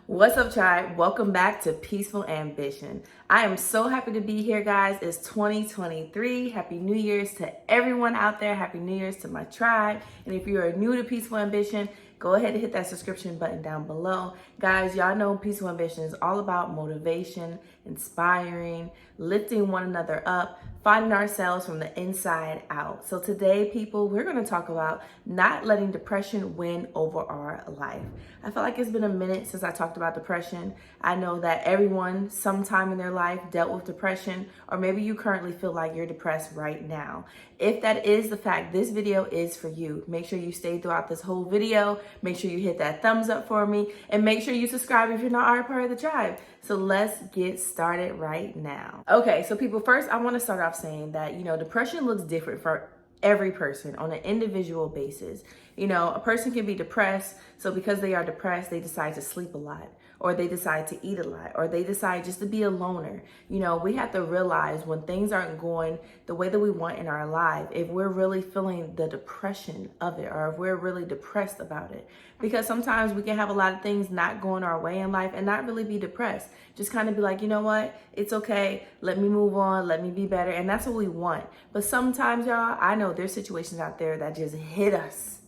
What's up, tribe? Welcome back to Peaceful Ambition. I am so happy to be here, guys. It's 2023. Happy New Year's to everyone out there. Happy New Year's to my tribe. And if you are new to Peaceful Ambition, go ahead and hit that subscription button down below. Guys, y'all know Peaceful Ambition is all about motivation, inspiring, lifting one another up, finding ourselves from the inside out. So today, people, we're going to talk about not letting depression win over our life. I feel like it's been a minute since I talked about depression. I know that everyone sometime in their life dealt with depression, or maybe you currently feel like you're depressed right now. If that is the fact, this video is for you. Make sure you stay throughout this whole video. Make sure you hit that thumbs up for me, and make sure you subscribe if you're not already part of the tribe. So let's get started right now. Okay, so people, first I want to start off saying that, depression looks different for every person on an individual basis. A person can be depressed, so because they are depressed, they decide to sleep a lot, or they decide to eat a lot, or they decide just to be a loner. We have to realize when things aren't going the way that we want in our life, if we're really feeling the depression of it, or if we're really depressed about it. Because sometimes we can have a lot of things not going our way in life and not really be depressed. Just kind of be like, you know what? It's okay. Let me move on. Let me be better. And that's what we want. But sometimes, y'all, I know there's situations out there that just hit us,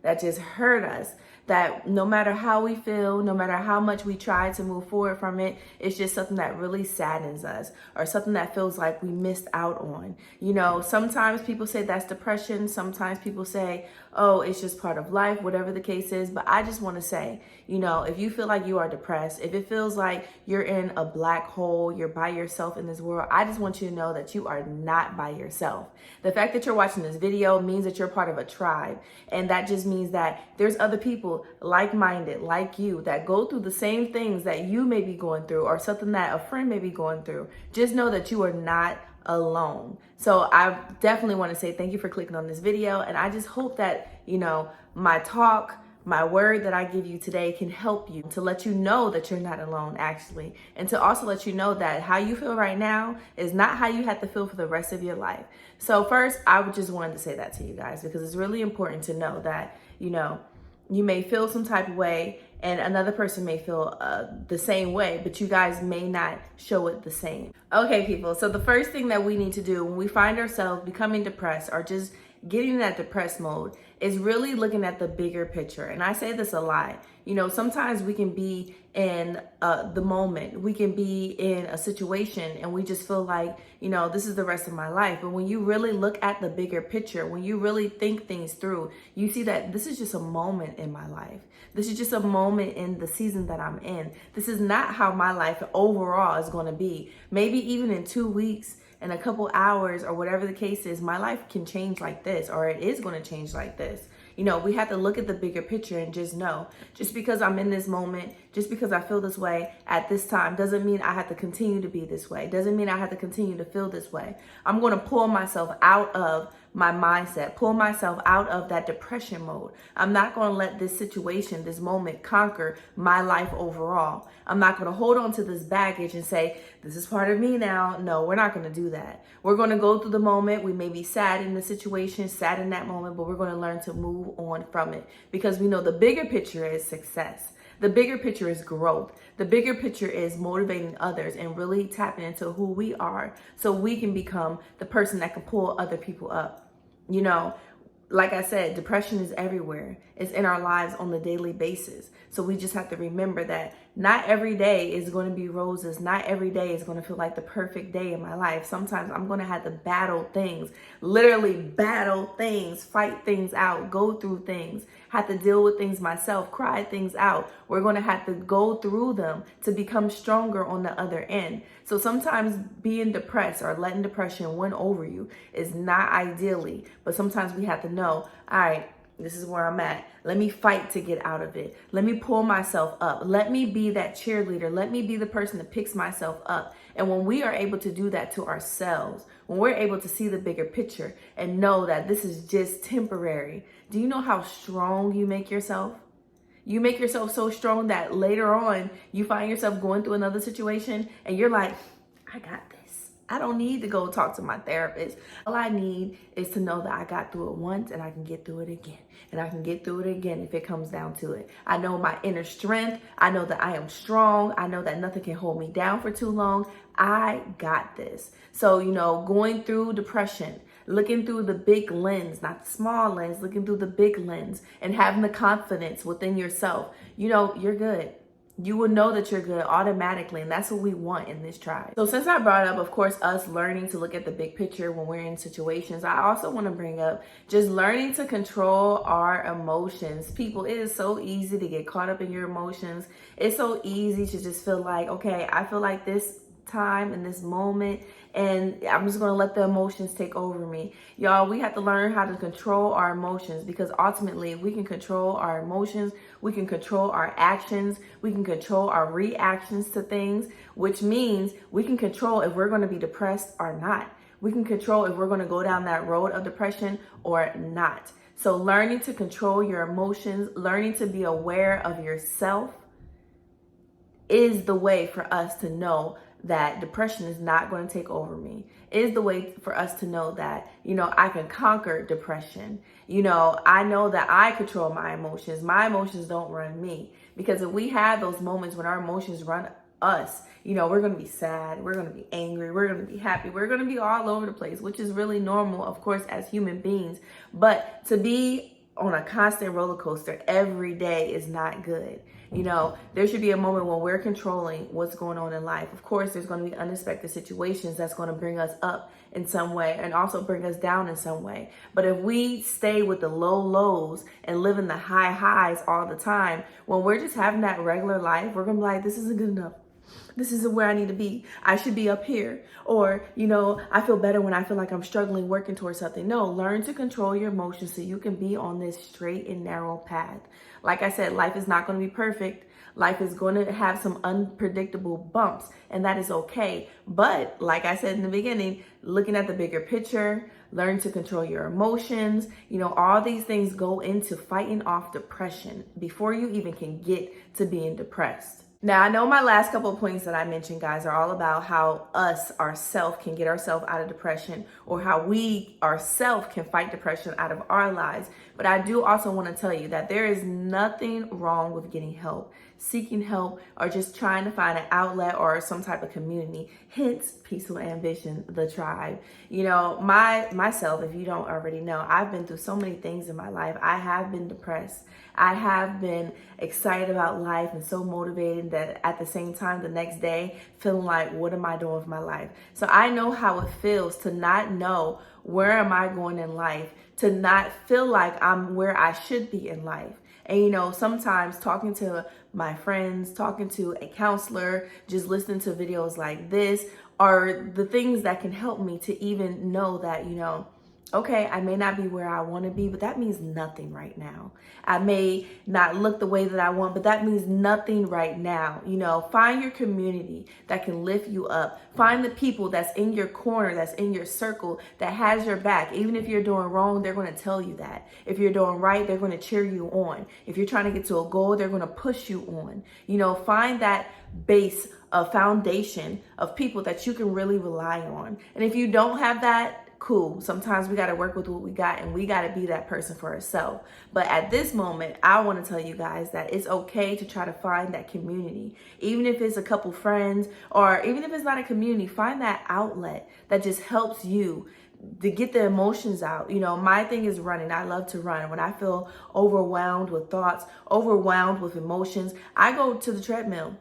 that just hurt us, that no matter how we feel, no matter how much we try to move forward from it, it's just something that really saddens us, or something that feels like we missed out on. Sometimes people say that's depression. Sometimes people say, oh, it's just part of life, whatever the case is. But I just want to say, if you feel like you are depressed, if it feels like you're in a black hole, you're by yourself in this world, I just want you to know that you are not by yourself. The fact that you're watching this video means that you're part of a tribe. And that just means that there's other people like-minded, like you, that go through the same things that you may be going through, or something that a friend may be going through. Just know that you are not alone. So I definitely want to say thank you for clicking on this video. And I just hope that, my talk, my word that I give you today can help you to let you know that you're not alone, actually. And to also let you know that how you feel right now is not how you have to feel for the rest of your life. So first, I would just wanted to say that to you guys, because it's really important to know that, you may feel some type of way and another person may feel the same way, but you guys may not show it the same. Okay, people, so the first thing that we need to do when we find ourselves becoming depressed or just getting in that depressed mode is really looking at the bigger picture. And I say this a lot. Sometimes we can be in the moment. We can be in a situation and we just feel like, this is the rest of my life. But when you really look at the bigger picture, when you really think things through, you see that this is just a moment in my life. This is just a moment in the season that I'm in. This is not how my life overall is going to be. Maybe even in 2 weeks, in a couple hours, or whatever the case is, my life can change like this, or it is going to change like this. We have to look at the bigger picture and just know, just because I'm in this moment, just because I feel this way at this time, doesn't mean I have to continue to be this way. Doesn't mean I have to continue to feel this way. I'm going to pull myself out of my mindset, pull myself out of that depression mode. I'm not going to let this situation, this moment, conquer my life overall. I'm not going to hold on to this baggage and say, this is part of me now. No, we're not going to do that. We're going to go through the moment. We may be sad in the situation, sad in that moment, but we're going to learn to move on from it, because we know the bigger picture is success. The bigger picture is growth. The bigger picture is motivating others and really tapping into who we are, so we can become the person that can pull other people up. Like I said, depression is everywhere. It's in our lives on the daily basis. So we just have to remember that not every day is going to be roses. Not every day is going to feel like the perfect day in my life. Sometimes I'm going to have to battle things, literally battle things, fight things out, go through things, have to deal with things myself, cry things out. We're going to have to go through them to become stronger on the other end. So sometimes being depressed or letting depression win over you is not ideally, but sometimes we have to know, all right, this is where I'm at. Let me fight to get out of it. Let me pull myself up. Let me be that cheerleader. Let me be the person that picks myself up. And when we are able to do that to ourselves, when we're able to see the bigger picture and know that this is just temporary, do you know how strong you make yourself? You make yourself so strong that later on you find yourself going through another situation and you're like, I got this. I don't need to go talk to my therapist. All I need is to know that I got through it once and I can get through it again. And I can get through it again if it comes down to it. I know my inner strength. I know that I am strong. I know that nothing can hold me down for too long. I got this. So, going through depression, looking through the big lens, not the small lens, looking through the big lens and having the confidence within yourself, you're good. You will know that you're good automatically, and that's what we want in this tribe. So since I brought up, of course, us learning to look at the big picture when we're in situations, I also want to bring up just learning to control our emotions. People, it is so easy to get caught up in your emotions. It's so easy to just feel like, okay, I feel like this time in this moment and I'm just going to let the emotions take over me. Y'all, we have to learn how to control our emotions, because ultimately if we can control our emotions, we can control our actions, we can control our reactions to things, which means we can control if we're going to be depressed or not. We can control if we're going to go down that road of depression or not. So learning to control your emotions, learning to be aware of yourself is the way for us to know that depression is not going to take over me. It is the way for us to know that, I can conquer depression. I know that I control my emotions. My emotions don't run me. Because if we have those moments when our emotions run us, we're going to be sad, we're going to be angry, we're going to be happy, we're going to be all over the place, which is really normal, of course, as human beings. But to be on a constant roller coaster every day is not good. There should be a moment when we're controlling what's going on in life. Of course, there's going to be unexpected situations that's going to bring us up in some way and also bring us down in some way. But if we stay with the low lows and live in the high highs all the time, when we're just having that regular life, we're going to be like, this isn't good enough. This isn't where I need to be. I should be up here. Or, I feel better when I feel like I'm struggling, working towards something. No, learn to control your emotions so you can be on this straight and narrow path. Like I said, life is not going to be perfect. Life is going to have some unpredictable bumps, and that is okay. But like I said in the beginning, looking at the bigger picture, learn to control your emotions. All these things go into fighting off depression before you even can get to being depressed. Now, I know my last couple of points that I mentioned, guys, are all about how us, ourselves, can get ourselves out of depression, or how we, ourselves, can fight depression out of our lives. But I do also want to tell you that there is nothing wrong with getting help, seeking help, or just trying to find an outlet or some type of community. Hence, Peaceful Ambition, the tribe. Myself, if you don't already know, I've been through so many things in my life. I have been depressed. I have been excited about life and so motivated that at the same time, the next day, feeling like, what am I doing with my life? So I know how it feels to not know where am I going in life, to not feel like I'm where I should be in life. And, sometimes talking to my friends, talking to a counselor, just listening to videos like this are the things that can help me to even know that, okay, I may not be where I want to be, but that means nothing right now. I may not look the way that I want, but that means nothing right now. Find your community that can lift you up. Find the people that's in your corner, that's in your circle, that has your back. Even if you're doing wrong, they're going to tell you that. If you're doing right, they're going to cheer you on. If you're trying to get to a goal, they're going to push you on. Find that base, a foundation of people that you can really rely on. And if you don't have that, cool. Sometimes we got to work with what we got, and we got to be that person for ourselves. But at this moment, I want to tell you guys that it's okay to try to find that community. Even if it's a couple friends, or even if it's not a community, find that outlet that just helps you to get the emotions out. My thing is running. I love to run. When I feel overwhelmed with thoughts, overwhelmed with emotions, I go to the treadmill.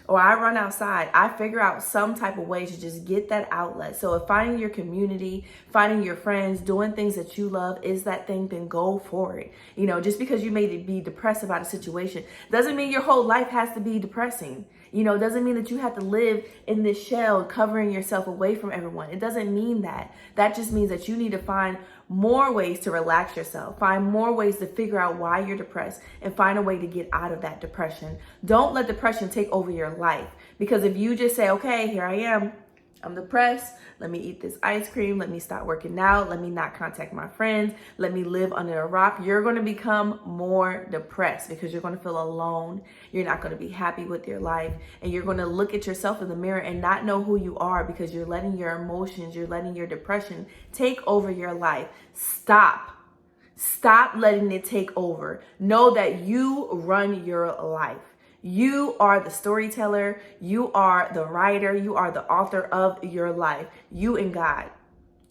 Or I run outside. I figure out some type of way to just get that outlet. So if finding your community, finding your friends, doing things that you love is that thing, then go for it. Just because you may be depressed about a situation doesn't mean your whole life has to be depressing. Doesn't mean that you have to live in this shell covering yourself away from everyone. It doesn't mean that. That just means that you need to find more ways to relax yourself, find more ways to figure out why you're depressed, and find a way to get out of that depression. Don't let depression take over your life, because if you just say, okay, here I am, I'm depressed. Let me eat this ice cream. Let me stop working out. Let me not contact my friends. Let me live under a rock. You're going to become more depressed because you're going to feel alone. You're not going to be happy with your life. And you're going to look at yourself in the mirror and not know who you are because you're letting your emotions, you're letting your depression take over your life. Stop. Stop letting it take over. Know that you run your life. You are the storyteller. You are the writer. You are the author of your life. You and God.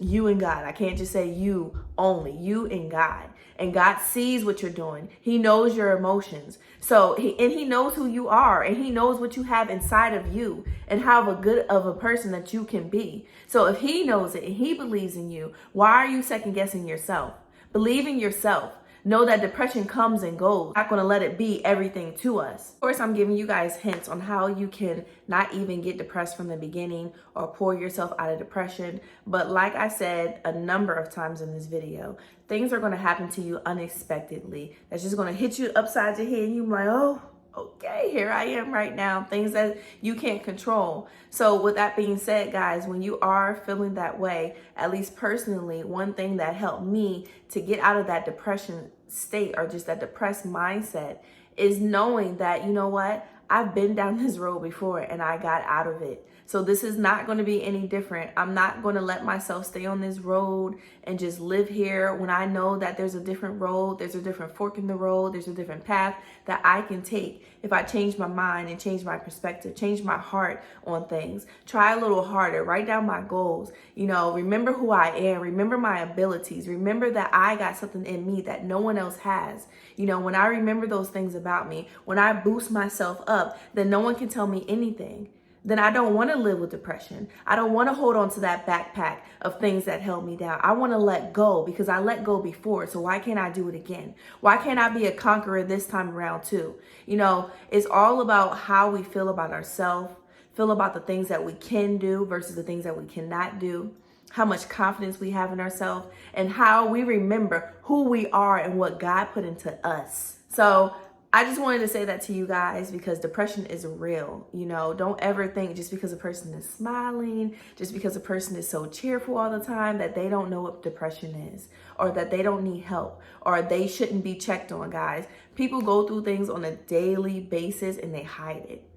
You and God. I can't just say you only. You and God. And God sees what you're doing. He knows your emotions. So he knows who you are, and he knows what you have inside of you and how good of a person that you can be. So if he knows it and he believes in you, why are you second guessing yourself? Believe in yourself. Know that depression comes and goes. Not going to let it be everything to us. Of course, I'm giving you guys hints on how you can not even get depressed from the beginning or pull yourself out of depression. But like I said a number of times in this video, things are going to happen to you unexpectedly. That's just going to hit you upside your head and you're like, oh, okay, here I am right now. Things that you can't control. So with that being said, guys, when you are feeling that way, at least personally, one thing that helped me to get out of that depression state or just that depressed mindset is knowing that, you know what, I've been down this road before and I got out of it. So this is not going to be any different. I'm not going to let myself stay on this road and just live here when I know that there's a different road, there's a different fork in the road, there's a different path that I can take if I change my mind and change my perspective, change my heart on things, try a little harder, write down my goals, you know, remember who I am, remember my abilities, remember that I got something in me that no one else has. You know, when I remember those things about me, when I boost myself up, then no one can tell me anything. Then I don't want to live with depression. I don't want to hold on to that backpack of things that held me down. I want to let go because I let go before. So why can't I do it again? Why can't I be a conqueror this time around too? You know, it's all about how we feel about ourselves, feel about the things that we can do versus the things that we cannot do, how much confidence we have in ourselves, and how we remember who we are and what God put into us. So I just wanted to say that to you guys because depression is real. You know, don't ever think just because a person is smiling, just because a person is so cheerful all the time that they don't know what depression is or that they don't need help or they shouldn't be checked on, guys. People go through things on a daily basis and they hide it.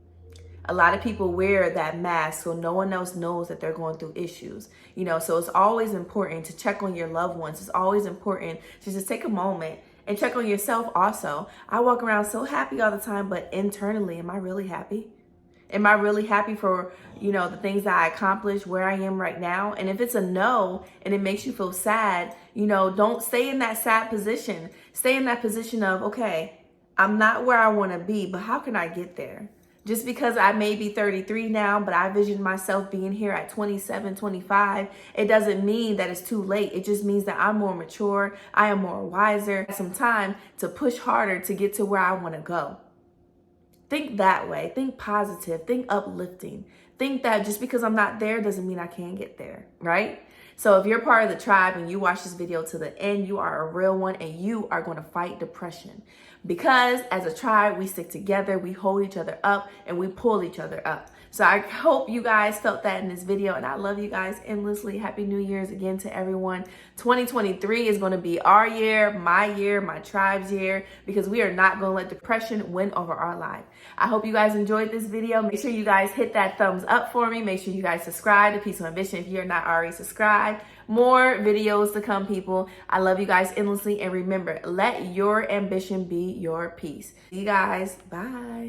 A lot of people wear that mask so no one else knows that they're going through issues. You know, so it's always important to check on your loved ones. It's always important to just take a moment and check on yourself also. I walk around so happy all the time, but internally, am I really happy? Am I really happy for, you know, the things that I accomplished, where I am right now? And if it's a no and it makes you feel sad, you know, don't stay in that sad position. Stay in that position of, okay, I'm not where I want to be, but how can I get there? Just because I may be 33 now, but I vision myself being here at 27, 25, it doesn't mean that it's too late. It just means that I'm more mature. I am more wiser. I have some time to push harder to get to where I want to go. Think that way. Think positive. Think uplifting. Think that just because I'm not there doesn't mean I can't get there, right? So if you're part of the tribe and you watch this video to the end, you are a real one and you are going to fight depression. Because as a tribe, we stick together, we hold each other up, and we pull each other up. So I hope you guys felt that in this video, and I love you guys endlessly. Happy New Year's again to everyone. 2023 is going to be our year, my tribe's year, because we are not going to let depression win over our life. I hope you guys enjoyed this video. Make sure you guys hit that thumbs up for me. Make sure you guys subscribe to Peaceful Ambition if you're not already subscribed. More videos to come, people. I love you guys endlessly. And remember, let your ambition be your peace. See you guys. Bye.